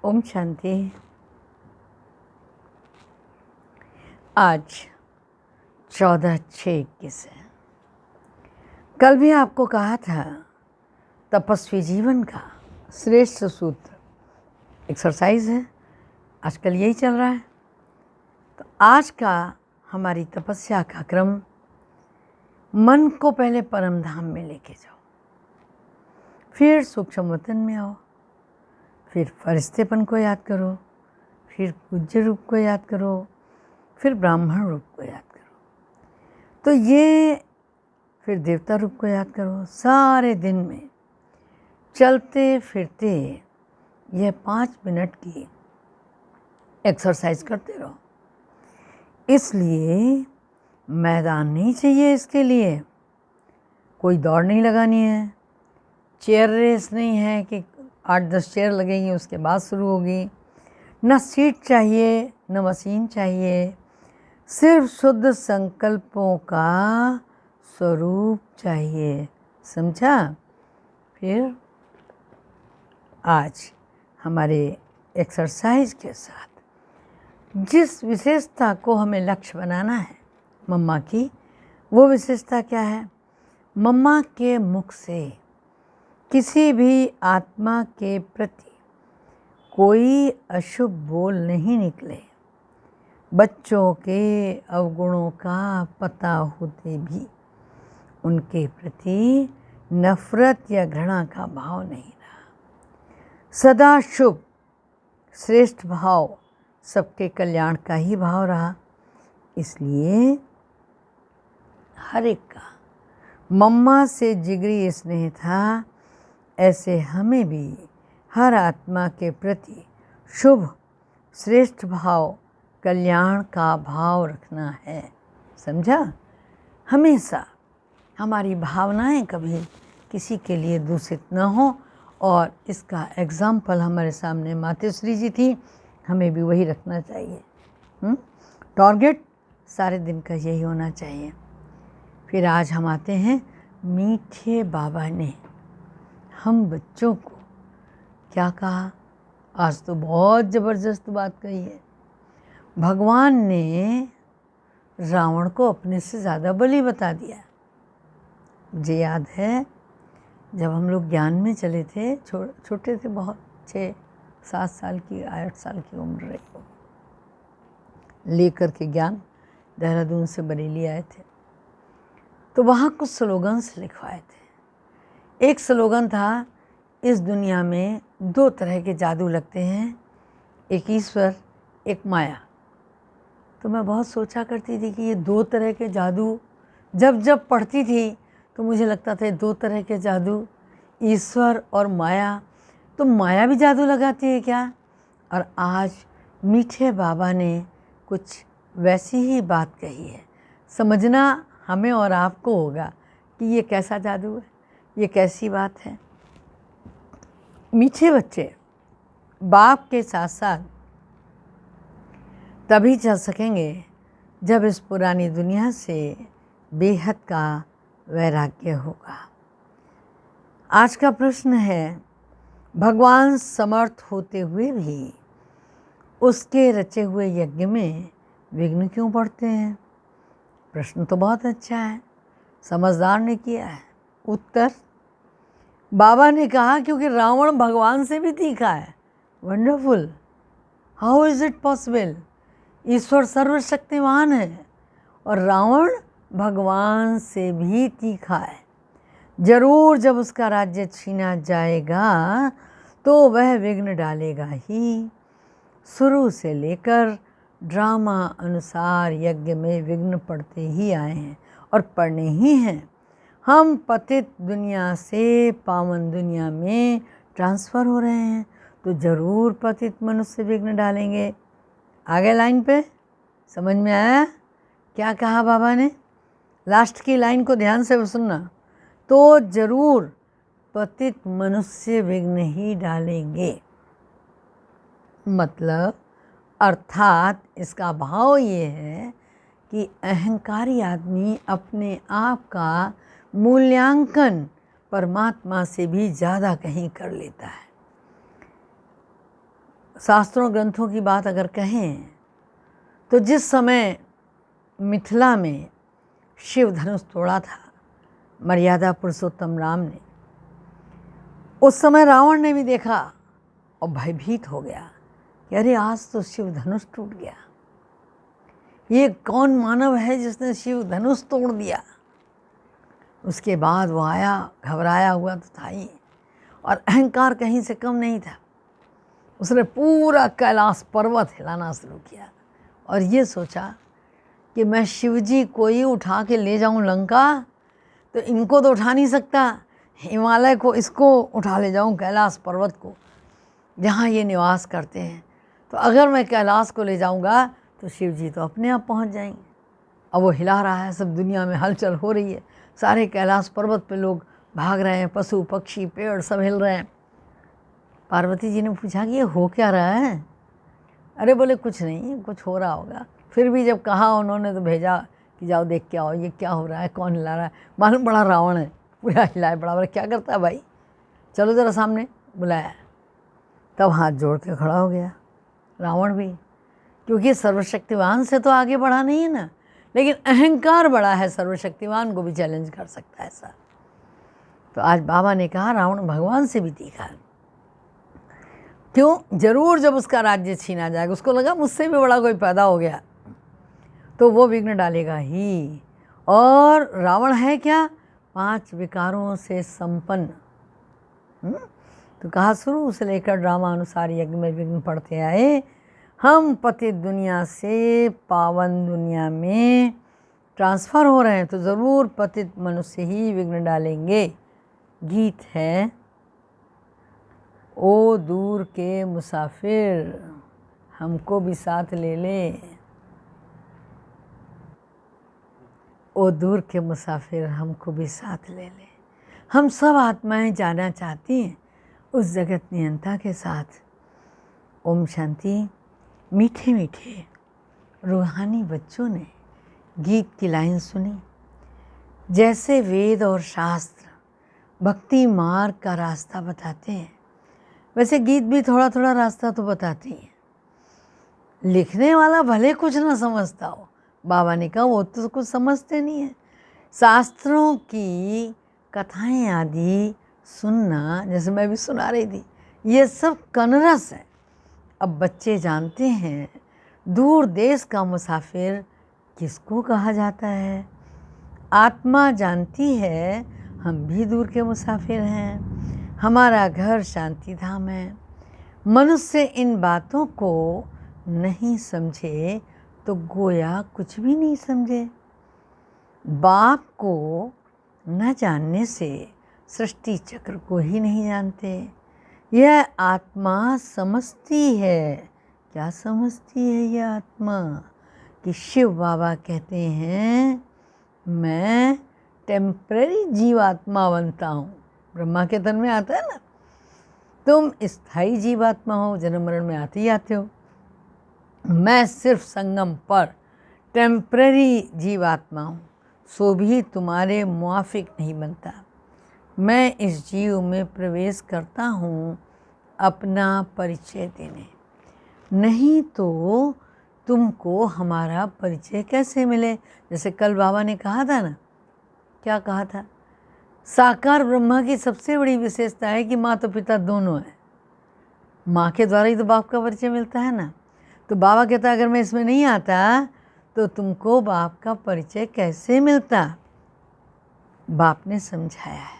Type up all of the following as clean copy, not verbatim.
ओम शांति। आज 14/6/21 है। कल भी आपको कहा था तपस्वी जीवन का श्रेष्ठ सूत्र एक्सरसाइज है। आजकल यही चल रहा है। तो आज का हमारी तपस्या का क्रम, मन को पहले परम धाम में लेके जाओ, फिर सूक्ष्म वतन में आओ, फिर फरिश्तेपन को याद करो, फिर पूज्य रूप को याद करो, फिर ब्राह्मण रूप को याद करो। तो ये फिर देवता रूप को याद करो। सारे दिन में चलते फिरते यह 5 मिनट की एक्सरसाइज करते रहो। इसलिए मैदान नहीं चाहिए, इसके लिए कोई दौड़ नहीं लगानी है, चेयर रेस नहीं है कि 8-10 चेयर लगेंगी उसके बाद शुरू होगी, न सीट चाहिए न मशीन चाहिए, सिर्फ शुद्ध संकल्पों का स्वरूप चाहिए। समझा? फिर आज हमारे एक्सरसाइज के साथ जिस विशेषता को हमें लक्ष्य बनाना है मम्मा की, वो विशेषता क्या है? मम्मा के मुख से किसी भी आत्मा के प्रति कोई अशुभ बोल नहीं निकले। बच्चों के अवगुणों का पता होते भी उनके प्रति नफरत या घृणा का भाव नहीं रहा। सदा शुभ श्रेष्ठ भाव, सबके कल्याण का ही भाव रहा। इसलिए हर एक का मम्मा से जिगरी स्नेह था। ऐसे हमें भी हर आत्मा के प्रति शुभ श्रेष्ठ भाव, कल्याण का भाव रखना है। समझा? हमेशा हमारी भावनाएं कभी किसी के लिए दूषित न हो, और इसका एग्जाम्पल हमारे सामने मातेश्वरी जी थी। हमें भी वही रखना चाहिए। टारगेट सारे दिन का यही होना चाहिए। फिर आज हम आते हैं, मीठे बाबा ने हम बच्चों को क्या कहा? आज तो बहुत ज़बरदस्त बात कही है। भगवान ने रावण को अपने से ज़्यादा बलि बता दिया। मुझे याद है जब हम लोग ज्ञान में चले थे, छोटे थे बहुत, 6-7 साल की 8 साल की उम्र रही हो, लेकर के ज्ञान देहरादून से बरेली आए थे। तो वहाँ कुछ स्लोगन्स लिखवाए थे। एक स्लोगन था, इस दुनिया में 2 तरह के जादू लगते हैं, एक ईश्वर एक माया। तो मैं बहुत सोचा करती थी कि ये 2 तरह के जादू, जब जब पढ़ती थी तो मुझे लगता था 2 तरह के जादू, ईश्वर और माया। तो माया भी जादू लगाती है क्या? और आज मीठे बाबा ने कुछ वैसी ही बात कही है। समझना हमें और आपको होगा कि ये कैसा जादू है, ये कैसी बात है। मीठे बच्चे बाप के साथ साथ तभी चल सकेंगे जब इस पुरानी दुनिया से बेहद का वैराग्य होगा। आज का प्रश्न है, भगवान समर्थ होते हुए भी उसके रचे हुए यज्ञ में विघ्न क्यों पड़ते हैं? प्रश्न तो बहुत अच्छा है, समझदार ने किया है। उत्तर, बाबा ने कहा क्योंकि रावण भगवान से भी तीखा है। Wonderful, how is it possible? ईश्वर सर्वशक्तिमान है और रावण भगवान से भी तीखा है। जरूर जब उसका राज्य छीना जाएगा तो वह विघ्न डालेगा ही। शुरू से लेकर ड्रामा अनुसार यज्ञ में विघ्न पड़ते ही आए हैं और पड़ने ही हैं। हम पतित दुनिया से पावन दुनिया में ट्रांसफ़र हो रहे हैं, तो ज़रूर पतित मनुष्य विघ्न डालेंगे। आगे लाइन पे समझ में आया क्या कहा बाबा ने? लास्ट की लाइन को ध्यान से सुनना। तो ज़रूर पतित मनुष्य विघ्न ही डालेंगे। मतलब अर्थात इसका भाव ये है कि अहंकारी आदमी अपने आप का मूल्यांकन परमात्मा से भी ज़्यादा कहीं कर लेता है। शास्त्रों ग्रंथों की बात अगर कहें तो जिस समय मिथिला में शिव धनुष तोड़ा था मर्यादा पुरुषोत्तम राम ने, उस समय रावण ने भी देखा और भयभीत हो गया कि अरे आज तो शिव धनुष टूट गया, ये कौन मानव है जिसने शिव धनुष तोड़ दिया। उसके बाद वो आया, घबराया हुआ तो था ही, और अहंकार कहीं से कम नहीं था। उसने पूरा कैलाश पर्वत हिलाना शुरू किया और ये सोचा कि मैं शिवजी को ही उठा के ले जाऊं लंका, तो इनको तो उठा नहीं सकता, हिमालय को, इसको उठा ले जाऊं, कैलाश पर्वत को जहाँ ये निवास करते हैं। तो अगर मैं कैलाश को ले जाऊंगा तो शिवजी तो अपने आप पहुंच जाएंगे। अब वो हिला रहा है, सब दुनिया में हलचल हो रही है, सारे कैलाश पर्वत पे लोग भाग रहे हैं, पशु पक्षी पेड़ सब हिल रहे हैं। पार्वती जी ने पूछा कि ये हो क्या रहा है? अरे बोले कुछ नहीं, कुछ हो रहा होगा। फिर भी जब कहा उन्होंने तो भेजा कि जाओ देख के आओ, ये क्या हो रहा है, कौन हिला रहा है। मालूम बड़ा रावण है, पूरा हिलाए, बड़ा बड़ा क्या करता है भाई, चलो ज़रा सामने, बुलाया। तब हाथ जोड़ के खड़ा हो गया रावण भी, क्योंकि सर्वशक्तिवान से तो आगे बढ़ा नहीं है ना, लेकिन अहंकार बड़ा है, सर्वशक्तिवान को भी चैलेंज कर सकता है ऐसा। तो आज बाबा ने कहा रावण भगवान से भी तीखा है। क्यों? जरूर जब उसका राज्य छीना जाएगा, उसको लगा मुझसे भी बड़ा कोई पैदा हो गया तो वो विघ्न डालेगा ही। और रावण है क्या? 5 विकारों से संपन्न। तो कहा शुरू से लेकर ड्रामा अनुसार यज्ञ में विघ्न पड़ते आए। हम पतित दुनिया से पावन दुनिया में ट्रांसफ़र हो रहे हैं, तो ज़रूर पतित मनुष्य ही विघ्न डालेंगे। गीत है, ओ दूर के मुसाफिर हमको भी साथ ले ले, ओ दूर के मुसाफिर हमको भी साथ ले ले। हम सब आत्माएं जाना चाहती हैं उस जगत नियंता के साथ। ओम शांति। मीठे मीठे रूहानी बच्चों ने गीत की लाइन सुनी। जैसे वेद और शास्त्र भक्ति मार्ग का रास्ता बताते हैं, वैसे गीत भी थोड़ा थोड़ा रास्ता तो बताते हैं। लिखने वाला भले कुछ ना समझता हो, बाबा ने कहा वो तो कुछ समझते नहीं है। शास्त्रों की कथाएं आदि सुनना, जैसे मैं भी सुना रही थी, ये सब कनरस है। अब बच्चे जानते हैं दूर देश का मुसाफिर किसको कहा जाता है। आत्मा जानती है हम भी दूर के मुसाफिर हैं, हमारा घर शांति धाम है। मनुष्य इन बातों को नहीं समझे तो गोया कुछ भी नहीं समझे। बाप को न जानने से सृष्टि चक्र को ही नहीं जानते। यह आत्मा समझती है। क्या समझती है यह आत्मा? कि शिव बाबा कहते हैं मैं टेम्परेरी जीवात्मा बनता हूँ। ब्रह्मा के तन में आता है ना, तुम स्थायी जीवात्मा हो, जन्म मरण में आते ही आते हो। मैं सिर्फ संगम पर टेम्परेरी जीवात्मा हूँ, सो भी तुम्हारे मुआफिक नहीं बनता। मैं इस जीव में प्रवेश करता हूँ अपना परिचय देने, नहीं तो तुमको हमारा परिचय कैसे मिले। जैसे कल बाबा ने कहा था ना, क्या कहा था? साकार ब्रह्मा की सबसे बड़ी विशेषता है कि माँ तो पिता दोनों है। माँ के द्वारा ही तो बाप का परिचय मिलता है ना। तो बाबा कहता अगर मैं इसमें नहीं आता तो तुमको बाप का परिचय कैसे मिलता। बाप ने समझाया है,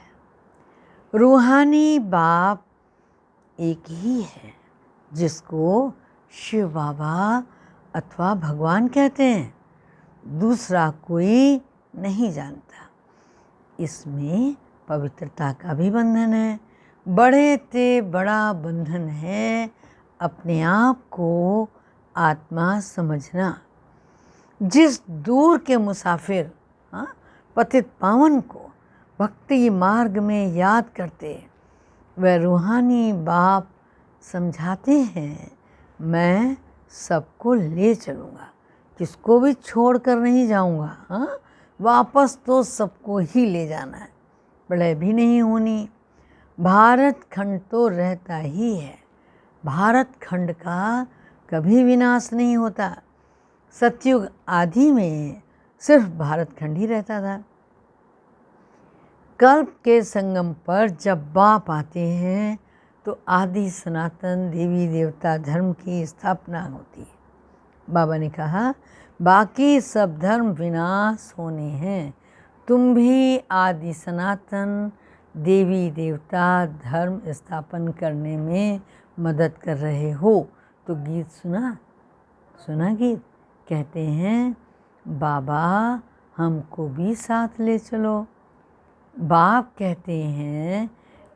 रूहानी बाप एक ही है जिसको शिव बाबा अथवा भगवान कहते हैं, दूसरा कोई नहीं जानता। इसमें पवित्रता का भी बंधन है। बड़े ते बड़ा बंधन है अपने आप को आत्मा समझना। जिस दूर के मुसाफिर पतित पावन को भक्ति मार्ग में याद करते, वह रूहानी बाप समझाते हैं मैं सबको ले चलूँगा, किसको भी छोड़ कर नहीं जाऊँगा। वापस तो सबको ही ले जाना है, प्रलय भी नहीं होनी। भारत खंड तो रहता ही है, भारत खंड का कभी विनाश नहीं होता। सतयुग आदि में सिर्फ भारत खंड ही रहता था। कल्प के संगम पर जब बाप आते हैं तो आदि सनातन देवी देवता धर्म की स्थापना होती है। बाबा ने कहा, बाकी सब धर्म विनाश होने हैं, तुम भी आदि सनातन देवी देवता धर्म स्थापन करने में मदद कर रहे हो। तो गीत सुना गीत, कहते हैं, बाबा हमको भी साथ ले चलो। बाप कहते हैं,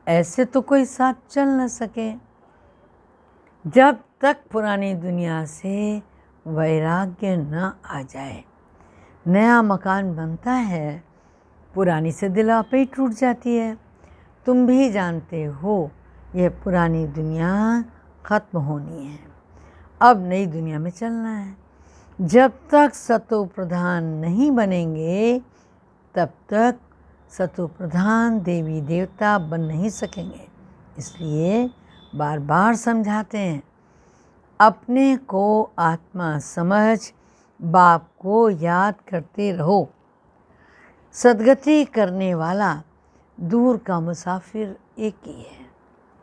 ऐसे तो कोई साथ चल न सके। जब तक पुरानी दुनिया से वैराग्य न आ जाए। नया मकान बनता है, पुरानी से दिल आपे ही टूट जाती है। तुम भी जानते हो यह पुरानी दुनिया ख़त्म होनी है, अब नई दुनिया में चलना है। जब तक सतो प्रधान नहीं बनेंगे तब तक सतो प्रधान देवी देवता बन नहीं सकेंगे। इसलिए बार बार समझाते हैं, अपने को आत्मा समझ बाप को याद करते रहो। सद्गति करने वाला दूर का मुसाफिर एक ही है,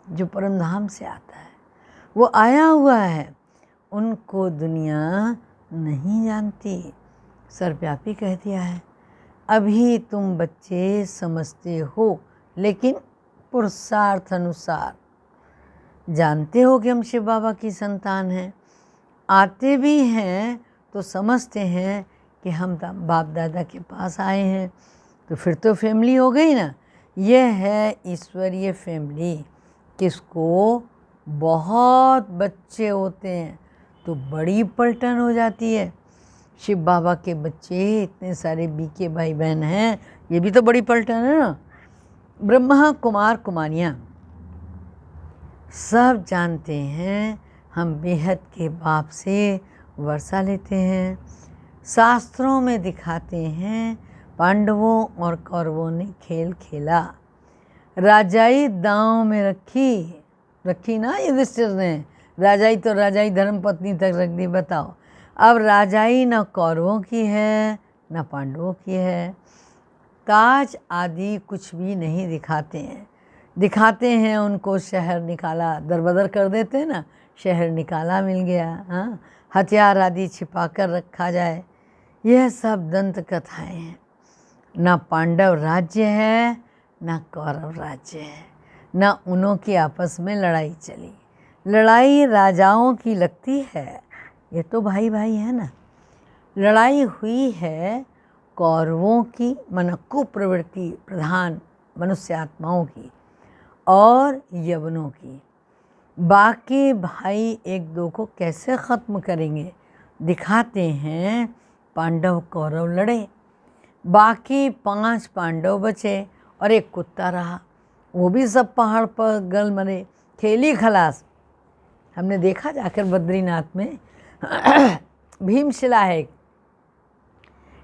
जो परम धाम से आता है। वो आया हुआ है, उनको दुनिया नहीं जानती। सर्वव्यापी कह दिया है, अभी तुम बच्चे समझते हो, लेकिन पुरुषार्थ अनुसार जानते हो कि हम शिव बाबा की संतान हैं। आते भी हैं तो समझते हैं कि हम बाप दादा के पास आए हैं, तो फिर तो फैमिली हो गई ना। यह है ईश्वरीय फैमिली। किसको बहुत बच्चे होते हैं तो बड़ी पलटन हो जाती है। शिव बाबा के बच्चे इतने सारे बीके भाई बहन हैं, ये भी तो बड़ी पलटन है ना। ब्रह्मा कुमार कुमारियाँ सब जानते हैं हम बेहद के बाप से वर्षा लेते हैं। शास्त्रों में दिखाते हैं पांडवों और कौरवों ने खेल खेला। राजाई दांव में रखी ना युधिष्ठिर ने। राजाई तो राजाई धर्मपत्नी तक रख दी। बताओ, अब राजाई न कौरवों की है न पांडवों की है। ताज आदि कुछ भी नहीं दिखाते हैं उनको शहर निकाला, दरबदर कर देते हैं ना, शहर निकाला मिल गया। हाँ, हथियार आदि छिपा कर रखा जाए, यह सब दंत कथाएं हैं। न पांडव राज्य है न कौरव राज्य है, न उनों की आपस में लड़ाई चली। लड़ाई राजाओं की लगती है, ये तो भाई भाई है ना। लड़ाई हुई है कौरवों की, मन कुप्रवृत्ति प्रधान मनुष्य आत्माओं की, और यवनों की। बाकी भाई एक दो को कैसे ख़त्म करेंगे दिखाते हैं। पांडव कौरव लड़े, बाकी 5 पांडव बचे और एक कुत्ता रहा, वो भी सब पहाड़ पर गल मरे। खेली खलास। हमने देखा जाकर बद्रीनाथ में भीमशिला है,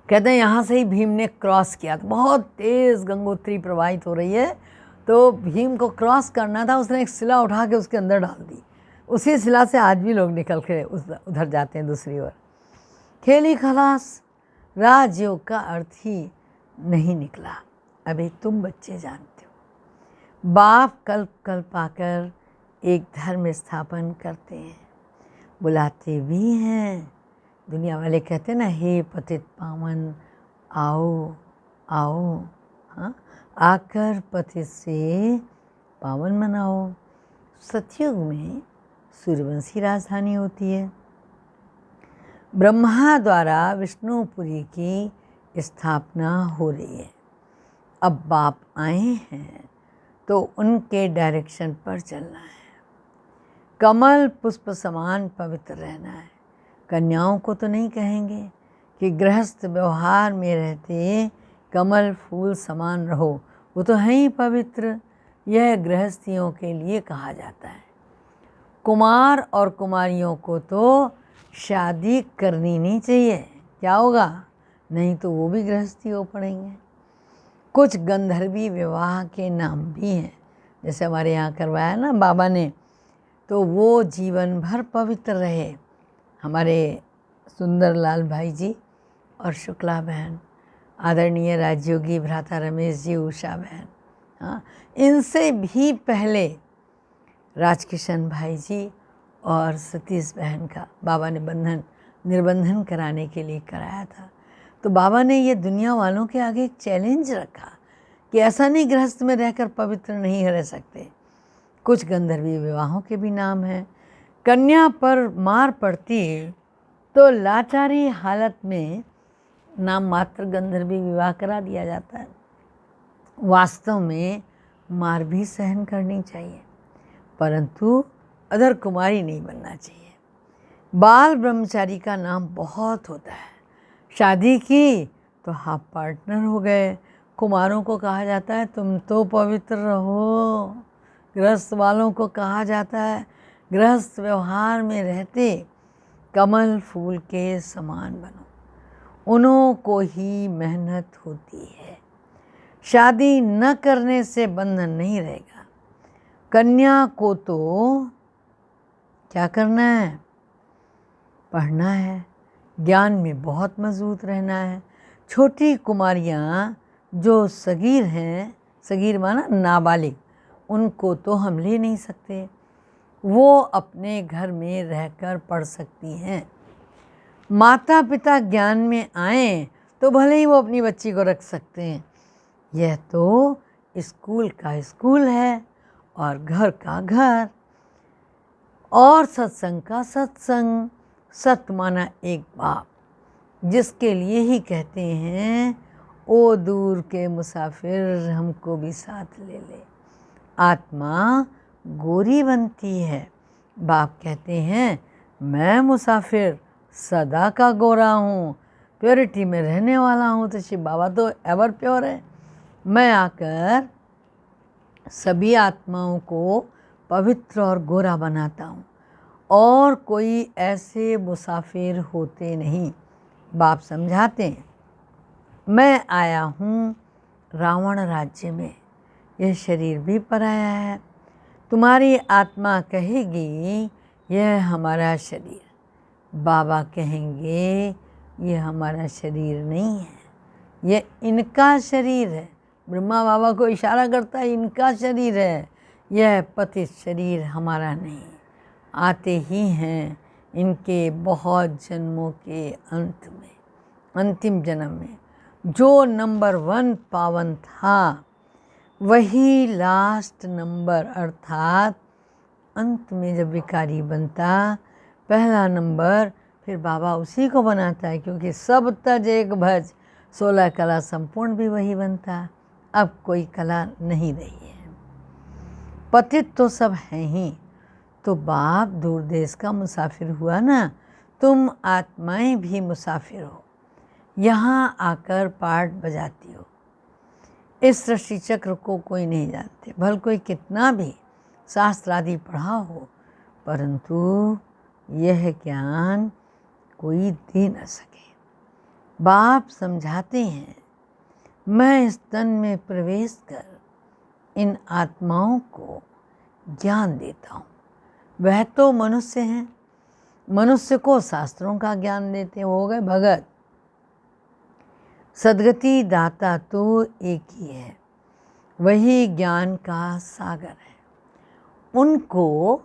कहते हैं यहाँ से ही भीम ने क्रॉस किया। तो बहुत तेज़ गंगोत्री प्रवाहित हो रही है, तो भीम को क्रॉस करना था, उसने एक शिला उठा के उसके अंदर डाल दी। उसी शिला से आज भी लोग निकल के उधर जाते हैं दूसरी ओर। खेली खलास, राजयोग का अर्थ ही नहीं निकला। अभी तुम बच्चे जानते हो। बाप कल्प कल्प आकर एक धर्म स्थापन करते हैं, बुलाते भी हैं। दुनिया वाले कहते हैं ना, हे पतित पावन आओ आओ। हाँ, आकर पतित से पावन बनाओ। सतयुग में सूर्यवंशी राजधानी होती है। ब्रह्मा द्वारा विष्णुपुरी की स्थापना हो रही है। अब बाप आए हैं तो उनके डायरेक्शन पर चलना है। कमल पुष्प समान पवित्र रहना है। कन्याओं को तो नहीं कहेंगे कि गृहस्थ व्यवहार में रहते कमल फूल समान रहो, वो तो हैं ही पवित्र। यह गृहस्थियों के लिए कहा जाता है। कुमार और कुमारियों को तो शादी करनी नहीं चाहिए, क्या होगा, नहीं तो वो भी गृहस्थी हो पड़ेंगे। कुछ गंधर्वी विवाह के नाम भी हैं, जैसे हमारे यहाँ करवाया ना बाबा ने, तो वो जीवन भर पवित्र रहे। हमारे सुंदरलाल भाई जी और शुक्ला बहन, आदरणीय राजयोगी भ्राता रमेश जी, उषा बहन, हाँ, इनसे भी पहले राजकिशन भाई जी और सतीश बहन का बाबा ने निर्बंधन कराने के लिए कराया था। तो बाबा ने ये दुनिया वालों के आगे एक चैलेंज रखा कि ऐसा नहीं गृहस्थ में रहकर पवित्र नहीं रह सकते। कुछ गंधर्वी विवाहों के भी नाम हैं। कन्या पर मार पड़ती तो लाचारी हालत में नाम मात्र गंधर्वी विवाह करा दिया जाता है। वास्तव में मार भी सहन करनी चाहिए, परंतु अधर कुमारी नहीं बनना चाहिए। बाल ब्रह्मचारी का नाम बहुत होता है। शादी की तो हाफ पार्टनर हो गए। कुमारों को कहा जाता है तुम तो पवित्र रहो। गृहस्थ वालों को कहा जाता है गृहस्थ व्यवहार में रहते कमल फूल के समान बनो। उन्हों को ही मेहनत होती है। शादी न करने से बंधन नहीं रहेगा। कन्या को तो क्या करना है? पढ़ना है, ज्ञान में बहुत मजबूत रहना है। छोटी कुमारियाँ जो सगीर हैं, सगीर माना नाबालिग, उनको तो हम ले नहीं सकते। वो अपने घर में रहकर पढ़ सकती हैं। माता पिता ज्ञान में आए तो भले ही वो अपनी बच्ची को रख सकते हैं। यह तो स्कूल का स्कूल है और घर का घर और सत्संग का सत्संग। सत माना एक बाप, जिसके लिए ही कहते हैं ओ दूर के मुसाफिर हमको भी साथ ले ले। आत्मा गोरी बनती है। बाप कहते हैं मैं मुसाफिर सदा का गोरा हूँ, प्योरिटी में रहने वाला हूँ। तो शिव बाबा तो एवर प्योर है। मैं आकर सभी आत्माओं को पवित्र और गोरा बनाता हूँ, और कोई ऐसे मुसाफिर होते नहीं। बाप समझाते हैं मैं आया हूँ रावण राज्य में, यह शरीर भी पराया है। तुम्हारी आत्मा कहेगी यह हमारा शरीर, बाबा कहेंगे ये हमारा शरीर नहीं है, यह इनका शरीर है। ब्रह्मा बाबा को इशारा करता है इनका शरीर है, यह पतित शरीर हमारा नहीं। आते ही हैं इनके बहुत जन्मों के अंत में, अंतिम जन्म में जो नंबर 1 पावन था वही लास्ट नंबर, अर्थात अंत में जब विकारी बनता पहला नंबर, फिर बाबा उसी को बनाता है, क्योंकि सब तज एक भज 16 कला संपूर्ण भी वही बनता। अब कोई कला नहीं रही है। पतित तो सब हैं ही। तो बाप दूर देश का मुसाफिर हुआ ना, तुम आत्माएं भी मुसाफिर हो, यहाँ आकर पाठ बजाती हो। इस सृष्टि चक्र को कोई नहीं जानते, भल कोई कितना भी शास्त्र आदि पढ़ा हो, परंतु यह ज्ञान कोई दे न सके। बाप समझाते हैं मैं इस तन में प्रवेश कर इन आत्माओं को ज्ञान देता हूँ। वह तो मनुष्य हैं, मनुष्य को शास्त्रों का ज्ञान देते हैं, वो हो गए भगत। सद्गति दाता तो एक ही है, वही ज्ञान का सागर है। उनको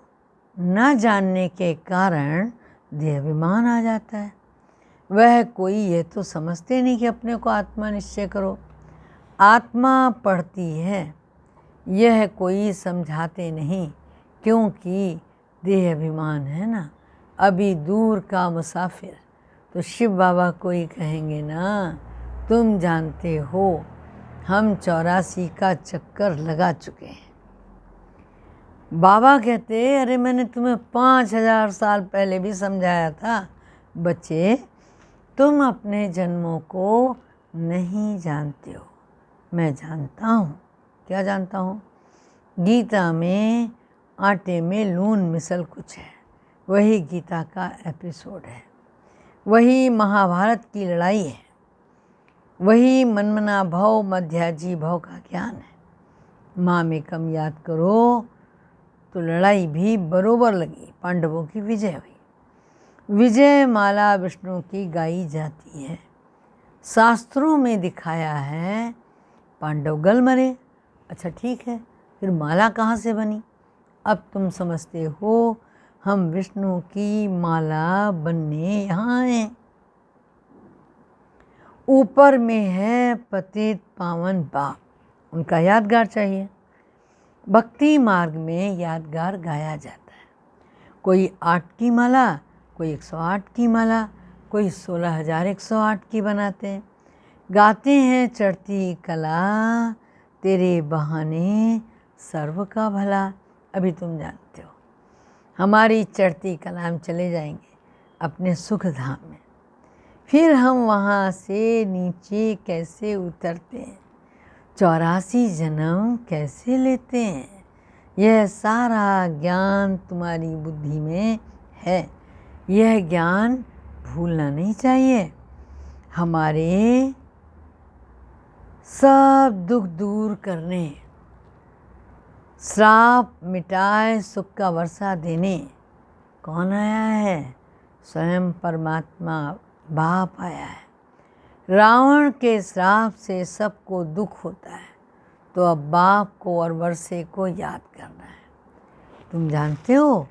न जानने के कारण देहाभिमान आ जाता है। वह कोई ये तो समझते नहीं कि अपने को आत्मा निश्चय करो। आत्मा पढ़ती है, यह कोई समझाते नहीं, क्योंकि देह अभिमान है ना। अभी दूर का मुसाफिर तो शिव बाबा को ही कहेंगे ना, तुम जानते हो हम 84 का चक्कर लगा चुके हैं। बाबा कहते अरे मैंने तुम्हें 5000 साल पहले भी समझाया था, बच्चे तुम अपने जन्मों को नहीं जानते हो, मैं जानता हूँ। क्या जानता हूँ? गीता में आटे में लून मिसल कुछ है, वही गीता का एपिसोड है, वही महाभारत की लड़ाई है, वही मनमना भव मध्याजी भव का ज्ञान है। माँ में कम याद करो तो लड़ाई भी बरोबर लगी, पांडवों की विजय हुई। विजय माला विष्णु की गाई जाती है। शास्त्रों में दिखाया है पांडव गल मरे। अच्छा ठीक है, फिर माला कहाँ से बनी? अब तुम समझते हो हम विष्णु की माला बनने यहाँ आए। ऊपर में है पतित पावन बाप, उनका यादगार चाहिए। भक्ति मार्ग में यादगार गाया जाता है। कोई 8 की माला, कोई 108 की माला, कोई 16,108 की बनाते हैं। गाते हैं चढ़ती कला, तेरे बहाने सर्व का भला। अभी तुम जानते हो हमारी चढ़ती कला, हम चले जाएंगे अपने सुख धाम में। फिर हम वहाँ से नीचे कैसे उतरते हैं, 84 जन्म कैसे लेते हैं, यह सारा ज्ञान तुम्हारी बुद्धि में है। यह ज्ञान भूलना नहीं चाहिए। हमारे सब दुख दूर करने, श्राप मिटाए, सुख का वर्षा देने कौन आया है? स्वयं परमात्मा बाप आया है। रावण के श्राप से सबको दुख होता है, तो अब बाप को और वर्षे को याद करना है। तुम जानते हो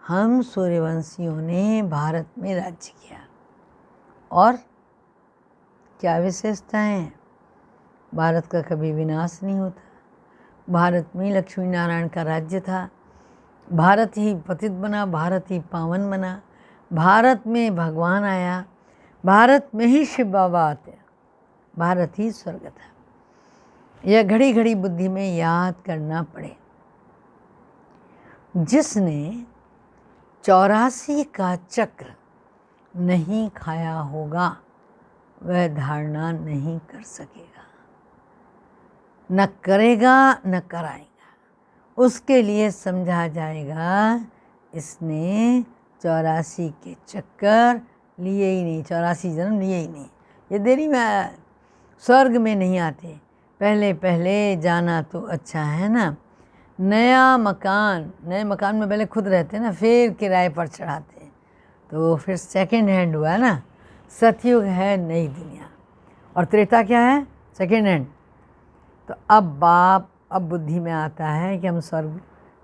हम सूर्यवंशियों ने भारत में राज्य किया, और क्या विशेषताएं हैं? भारत का कभी विनाश नहीं होता। भारत में लक्ष्मी नारायण का राज्य था। भारत ही पतित बना, भारत ही पावन बना, भारत में भगवान आया, भारत में ही शिव बाबा आते, भारत ही स्वर्ग था। यह घड़ी घड़ी बुद्धि में याद करना पड़े। जिसने 84 का चक्र नहीं खाया होगा वह धारणा नहीं कर सकेगा, न करेगा न कराएगा। उसके लिए समझा जाएगा इसने 84 के चक्कर लिए ही नहीं, 84 जन्म लिए ही नहीं। ये देरी में स्वर्ग में नहीं आते, पहले पहले जाना तो अच्छा है ना। नए मकान में पहले खुद रहते ना, फिर किराए पर चढ़ाते, तो फिर सेकंड हैंड हुआ ना। सतयुग है नई दुनिया, और त्रेता क्या है? Second hand. तो अब बुद्धि में आता है कि हम स्वर्ग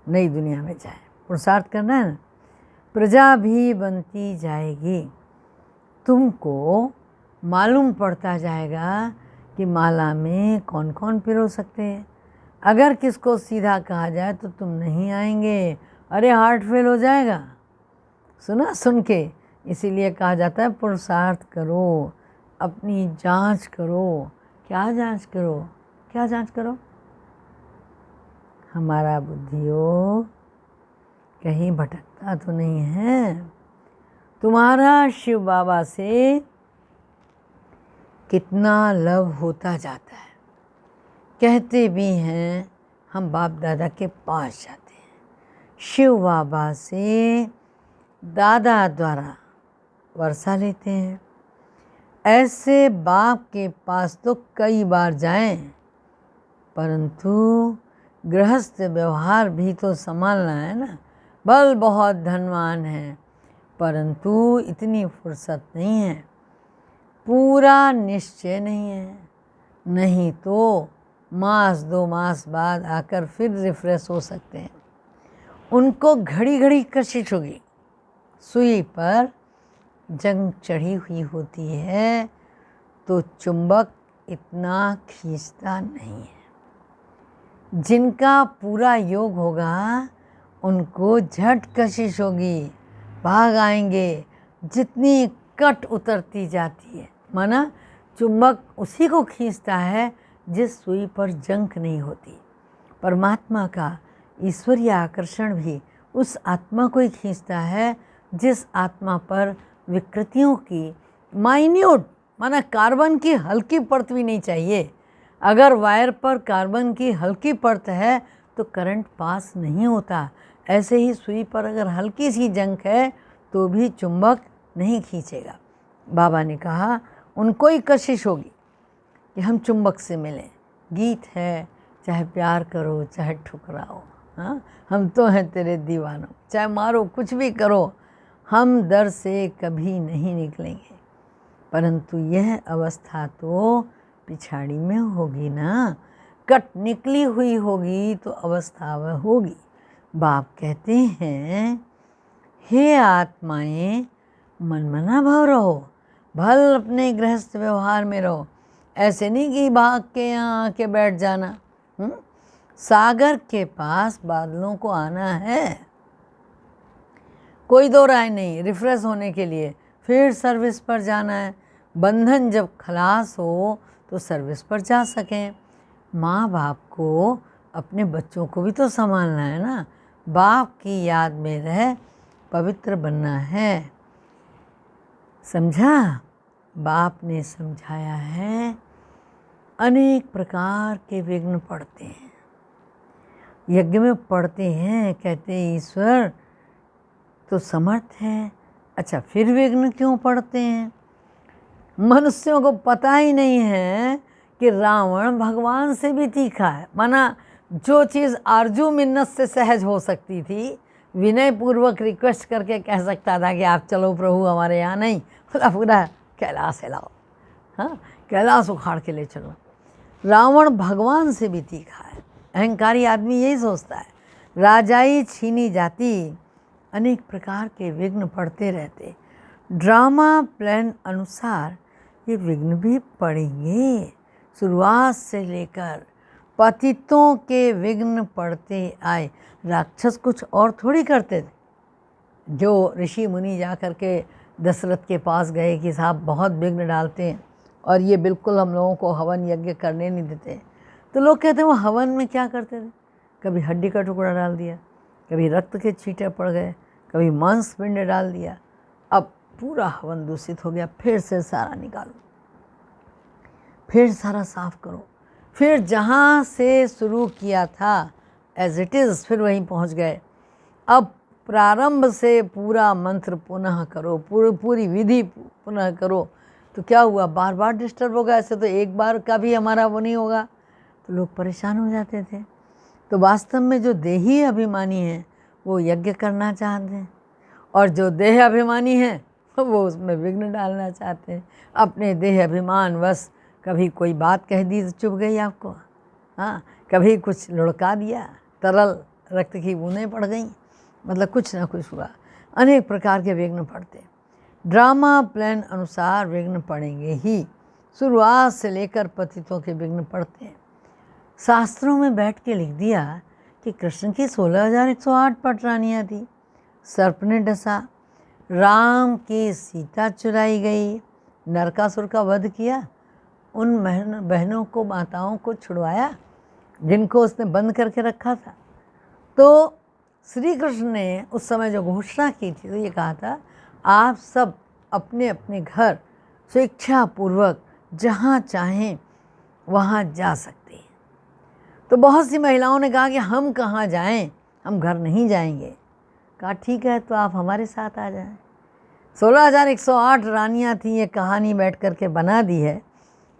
नई दुनिया में जाएं, पुरुषार्थ करना है ना। प्रजा भी बनती जाएगी, तुमको मालूम पड़ता जाएगा कि माला में कौन कौन पिरो सकते हैं। अगर किसको सीधा कहा जाए तो तुम नहीं आएंगे, अरे हार्ट फेल हो जाएगा। सुना सुन के, इसीलिए कहा जाता है पुरुषार्थ करो, अपनी जांच करो। क्या जांच करो? क्या जांच करो? हमारा बुद्धियो कहीं भटकता तो नहीं है? तुम्हारा शिव बाबा से कितना लव होता जाता है। कहते भी हैं हम बाप दादा के पास जाते हैं, शिव बाबा से दादा द्वारा वर्षा लेते हैं। ऐसे बाप के पास तो कई बार जाएं, परंतु गृहस्थ व्यवहार भी तो संभालना है ना। बल बहुत धनवान है, परंतु इतनी फुर्सत नहीं है, पूरा निश्चय नहीं है। नहीं तो मास 2 मास बाद आकर फिर रिफ्रेश हो सकते हैं। उनको घड़ी घड़ी कशिश होगी। सुई पर जंग चढ़ी हुई होती है तो चुंबक इतना खींचता नहीं है। जिनका पूरा योग होगा उनको झट कशिश होगी, भाग आएंगे। जितनी कट उतरती जाती है, माना चुंबक उसी को खींचता है जिस सुई पर जंग नहीं होती। परमात्मा का ईश्वरीय आकर्षण भी उस आत्मा को ही खींचता है जिस आत्मा पर विकृतियों की माइन्यूट, माना कार्बन की हल्की परत भी नहीं चाहिए। अगर वायर पर कार्बन की हल्की परत है तो करंट पास नहीं होता। ऐसे ही सुई पर अगर हल्की सी जंग है तो भी चुंबक नहीं खींचेगा। बाबा ने कहा उनको ही कशिश होगी कि हम चुंबक से मिलें। गीत है, चाहे प्यार करो चाहे ठुकराओ, हाँ, हम तो हैं तेरे दीवानों, चाहे मारो कुछ भी करो, हम दर से कभी नहीं निकलेंगे। परंतु यह अवस्था तो पिछाड़ी में होगी ना, कट निकली हुई होगी तो अवस्था वह होगी। बाप कहते हैं, हे आत्माएं, मनमना भाव रहो, भल अपने गृहस्थ व्यवहार में रहो। ऐसे नहीं कि भाग के यहाँ आके बैठ जाना। सागर के पास बादलों को आना है, कोई दो राय नहीं। रिफ्रेश होने के लिए फिर सर्विस पर जाना है। बंधन जब खलास हो तो सर्विस पर जा सकें। माँ बाप को, अपने बच्चों को भी तो संभालना है ना। बाप की याद में रह पवित्र बनना है। समझा? बाप ने समझाया है। अनेक प्रकार के विघ्न पड़ते हैं, यज्ञ में पड़ते हैं। कहते हैं ईश्वर तो समर्थ है, अच्छा फिर विघ्न क्यों पड़ते हैं? मनुष्यों को पता ही नहीं है कि रावण भगवान से भी तीखा है। माना जो चीज़ आरजू मिन्नत से सहज हो सकती थी, विनय पूर्वक रिक्वेस्ट करके कह सकता था कि आप चलो प्रभु हमारे यहाँ, नहीं, पूरा कैलाश हिलाओ, हाँ, कैलाश उखाड़ के ले चलो। रावण भगवान से भी तीखा है। अहंकारी आदमी यही सोचता है। राजाई छीनी जाती, अनेक प्रकार के विघ्न पड़ते रहते। ड्रामा प्लान अनुसार ये विघ्न भी पड़ेंगे। शुरुआत से लेकर पतितों के विघ्न पड़ते आए। राक्षस कुछ और थोड़ी करते थे। जो ऋषि मुनि जा कर के दशरथ के पास गए कि साहब बहुत विघ्न डालते हैं और ये बिल्कुल हम लोगों को हवन यज्ञ करने नहीं देते, तो लोग कहते हैं वो हवन में क्या करते थे? कभी हड्डी का टुकड़ा डाल दिया, कभी रक्त के छींटे पड़ गए, कभी मांस पिंड डाल दिया। अब पूरा हवन दूषित हो गया, फिर से सारा निकालो, फिर सारा साफ करो, फिर जहाँ से शुरू किया था एज इट इज़ फिर वहीं पहुँच गए। अब प्रारंभ से पूरा मंत्र पुनः करो, पूरी विधि पुनः करो। तो क्या हुआ? बार बार डिस्टर्ब होगा। ऐसे तो एक बार का भी हमारा वो नहीं होगा, तो लोग परेशान हो जाते थे। तो वास्तव में जो देही अभिमानी हैं वो यज्ञ करना चाहते हैं, और जो देह अभिमानी हैं वो उसमें विघ्न डालना चाहते हैं। अपने देह अभिमान बस कभी कोई बात कह दी तो चुप गई आपको, हाँ, कभी कुछ लुढ़का दिया, तरल रक्त की बूंदें पड़ गई, मतलब कुछ ना कुछ हुआ। अनेक प्रकार के विघ्न पड़ते। ड्रामा प्लान अनुसार विघ्न पड़ेंगे ही। शुरुआत से लेकर पतितों के विघ्न पड़ते हैं। शास्त्रों में बैठ के लिख दिया कि कृष्ण की 16,108 पटरानियाँ थी, सर्प ने डसा, राम की सीता चुराई गई, नरकासुर का वध किया, उन बहनों को, माताओं को छुड़वाया जिनको उसने बंद करके रखा था। तो श्री कृष्ण ने उस समय जो घोषणा की थी तो ये कहा था, आप सब अपने अपने घर स्वेच्छापूर्वक जहाँ चाहें वहाँ जा सकते हैं। तो बहुत सी महिलाओं ने कहा कि हम कहाँ जाएं, हम घर नहीं जाएंगे। कहा ठीक है, तो आप हमारे साथ आ जाएं। 16,108 रानियाँ थीं, ये कहानी बैठ कर के बना दी है।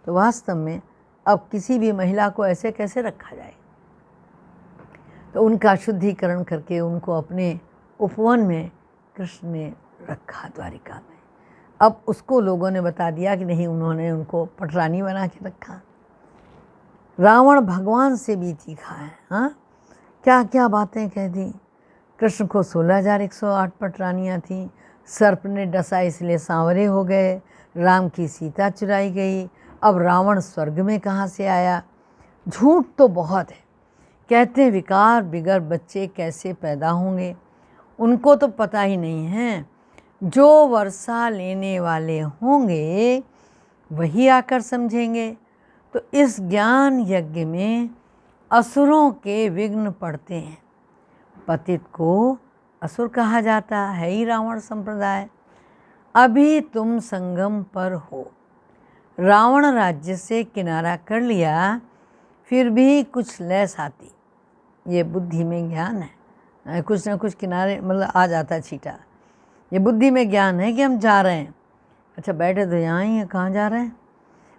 तो वास्तव में अब किसी भी महिला को ऐसे कैसे रखा जाए? तो उनका शुद्धिकरण करके उनको अपने उपवन में कृष्ण ने रखा, द्वारिका में। अब उसको लोगों ने बता दिया कि नहीं, उन्होंने उनको पटरानी बना के रखा। रावण भगवान से भी तीखा है, हाँ, क्या क्या बातें कह दी। कृष्ण को 16,108 पटरानियाँ थीं, सर्प ने डसा इसलिए सांवरे हो गए, राम की सीता चुराई गई। अब रावण स्वर्ग में कहाँ से आया? झूठ तो बहुत है। कहते हैं विकार बिगर बच्चे कैसे पैदा होंगे, उनको तो पता ही नहीं है। जो वर्षा लेने वाले होंगे वही आकर समझेंगे। तो इस ज्ञान यज्ञ में असुरों के विघ्न पड़ते हैं। पतित को असुर कहा जाता है ही रावण संप्रदाय। अभी तुम संगम पर हो, रावण राज्य से किनारा कर लिया, फिर भी कुछ लैस आती। ये बुद्धि में ज्ञान है, कुछ ना कुछ किनारे मतलब आ जाता छीटा। ये बुद्धि में ज्ञान है कि हम जा रहे हैं। अच्छा बैठे तो यहाँ ही है, कहाँ जा रहे हैं?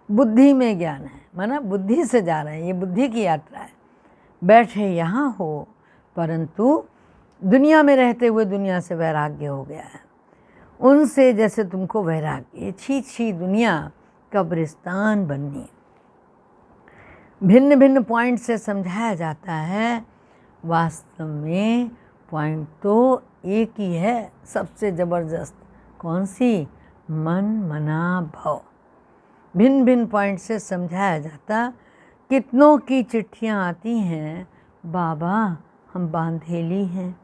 बुद्धि में ज्ञान है, माना बुद्धि से जा रहे हैं, ये बुद्धि की यात्रा है। बैठे यहाँ हो परंतु दुनिया में रहते हुए दुनिया से वैराग्य हो गया है। उनसे जैसे तुमको वैराग्य, छी छी दुनिया कब्रिस्तान बननी। भिन्न भिन्न पॉइंट से समझाया जाता है, वास्तव में पॉइंट तो एक ही है, सबसे ज़बरदस्त। कौन सी? मन मना भव। भिन्न भिन्न पॉइंट से समझाया जाता। कितनों की चिट्ठियाँ आती हैं, बाबा हम बांधेली हैं,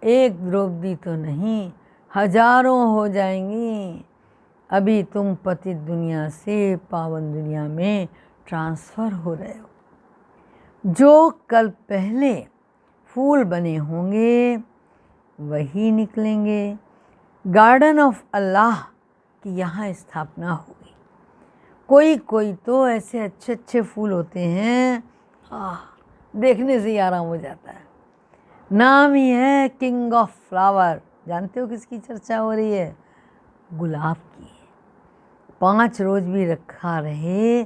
एक द्रौपदी तो नहीं, हजारों हो जाएंगी। अभी तुम पतित दुनिया से पावन दुनिया में ट्रांसफ़र हो रहे हो। जो कल पहले फूल बने होंगे वही निकलेंगे। गार्डन ऑफ अल्लाह की यहाँ स्थापना होगी। कोई कोई तो ऐसे अच्छे अच्छे फूल होते हैं, देखने से ही आराम हो जाता है। नाम ही है किंग ऑफ फ्लावर। जानते हो किसकी चर्चा हो रही है? गुलाब की। 5 रोज भी रखा रहे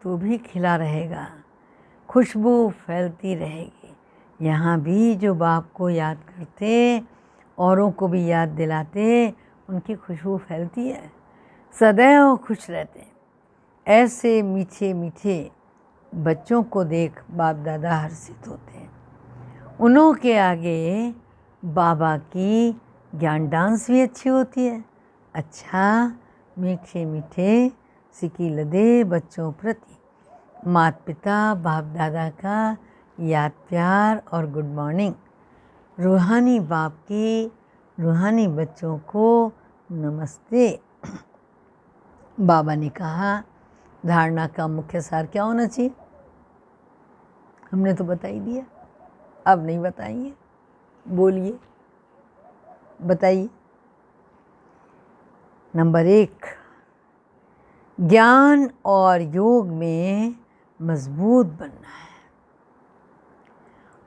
तो भी खिला रहेगा, खुशबू फैलती रहेगी। यहाँ भी जो बाप को याद करते, औरों को भी याद दिलाते, उनकी खुशबू फैलती है, सदैव खुश रहते हैं। ऐसे मीठे मीठे बच्चों को देख बाप दादा हर्षित होते हैं। उन्हों के आगे बाबा की ज्ञान डांस भी अच्छी होती है। अच्छा, मीठे मीठे सिकी लदे बच्चों प्रति माता पिता बाप दादा का याद प्यार और गुड मॉर्निंग। रूहानी बाप की रूहानी बच्चों को नमस्ते। बाबा ने कहा धारणा का मुख्य सार क्या होना चाहिए? हमने तो बता ही दिया, अब नहीं बताइए, बोलिए, बताइए। नंबर 1, ज्ञान और योग में मजबूत बनना है।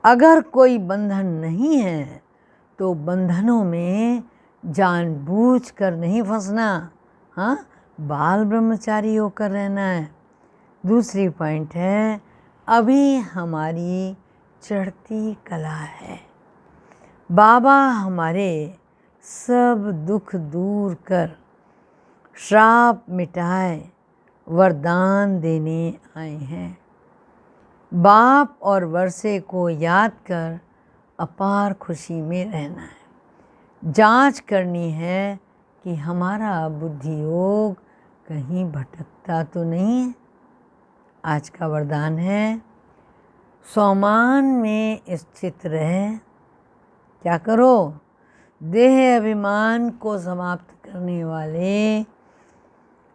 अगर कोई बंधन नहीं है तो बंधनों में जानबूझकर नहीं फंसना, हाँ, बाल ब्रह्मचारी होकर रहना है। दूसरी पॉइंट है, अभी हमारी चढ़ती कला है। बाबा हमारे सब दुख दूर कर श्राप मिटाए वरदान देने आए हैं। बाप और वर्षे को याद कर अपार खुशी में रहना है। जांच करनी है कि हमारा बुद्धि योग कहीं भटकता तो नहीं है। आज का वरदान है, सोमान में स्थित रहे। क्या करो? देह अभिमान को समाप्त करने वाले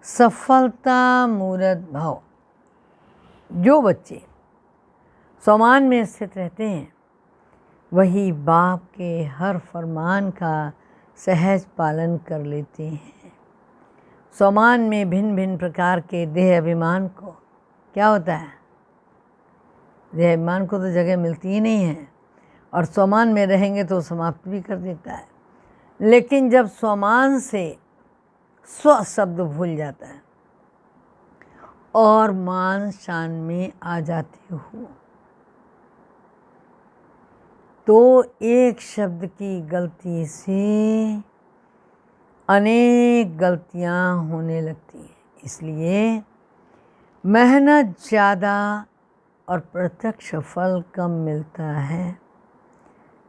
सफलता मूर्त भव। जो बच्चे सोमान में स्थित रहते हैं वही बाप के हर फरमान का सहज पालन कर लेते हैं। सोमान में भिन्न भिन्न प्रकार के देह अभिमान को क्या होता है? देह अभिमान को तो जगह मिलती ही नहीं है, और सोमान में रहेंगे तो समाप्त भी कर देता है। लेकिन जब सोमान से स्व शब्द भूल जाता है और मान शान में आ जाते हो तो एक शब्द की गलती से अनेक गलतियां होने लगती हैं। इसलिए मेहनत ज़्यादा और प्रत्यक्ष फल कम मिलता है,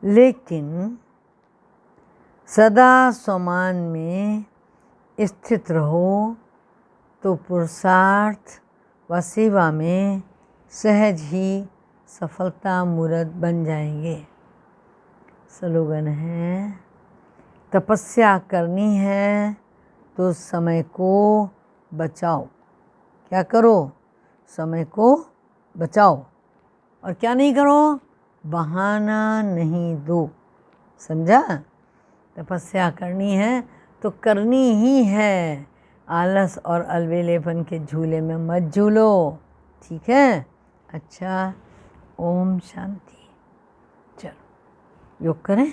लेकिन सदा सोमान में स्थित रहो तो पुरुषार्थ व सेवा में सहज ही सफलता मूर्त बन जाएंगे। स्लोगन है, तपस्या करनी है तो समय को बचाओ। क्या करो? समय को बचाओ। और क्या नहीं करो? बहाना नहीं दो। समझा? तपस्या करनी है तो करनी ही है। आलस और अलबेलेपन के झूले में मत झूलो। ठीक है? अच्छा, ओम शांति। चलो योग करें।